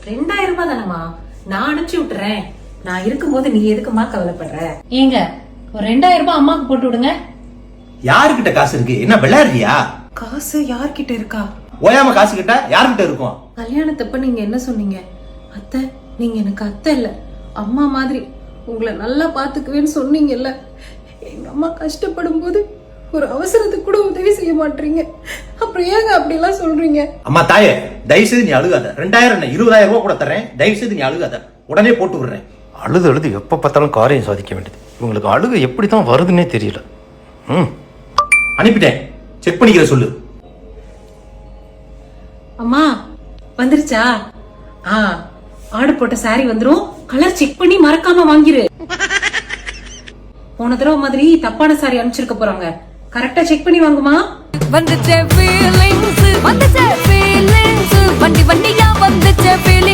2000 ரூபாய் தானம்மா, நான் அனுப்பிச்சு விட்டுறேன். நான் இருக்கும்போது நீ எதுக்குமா கவலைப்படுற? ஏங்க ஒரு 2000 ரூபாய் அம்மாக்கு போட்டு விடுங்க. யாருக்கிட்ட காசு இருக்கு? என்ன விளையாடுறியா? காசு யார்கிட்ட இருக்கா? ஓயாம காசு கிட்ட யாருக்கிட்ட இருக்கும்? கல்யாணத்தப்ப நீங்க என்ன சொன்னீங்க? அத்தை, நீங்க எனக்கு அத்தை இல்ல, அம்மா மாதிரி, உங்களை நல்லா பாத்துக்குவேன்னு சொன்னீங்கல்ல. எங்க அம்மா கஷ்டப்படும் போது ஒரு அவசரத்துக்கு கூட உதவி செய்ய மாட்டீங்க. அப்புறம் ஏங்க அப்படி எல்லாம் சொல்றீங்க? அம்மா தாயே, தயவு செய்து நீ அழுகாத. 2000 என்ன 20000 ரூபாய் கூட தரேன். தயவு செய்து நீ அழுகாத, உடனே போட்டு விடுறேன். அழுது அழுது எப்போ பார்த்தாலும் காரியம் சாதிக்க வேண்டியது. இவங்களுக்கு அழுகு எப்படி தான் வருதுன்னே தெரியல. அனுப்பிட்டேன், செக் பண்ணிக்கிற சொல்லு. அம்மா வந்துருச்சா? ஆர்டர் போட்ட சாரி வந்துரும். கலர் செக் பண்ணி மறக்காம வாங்கிரு. போன தடவை மாதிரி தப்பான சாரி அனுப்பிச்சிருக்க போறாங்க. கரெக்டா செக் பண்ணி வாங்குமா. வந்துச்சே ஃபீலிங்ஸ், வந்துச்சே ஃபீலிங்ஸ், வண்டி வண்டியா வந்துச்சே ஃபீலிங்ஸ்.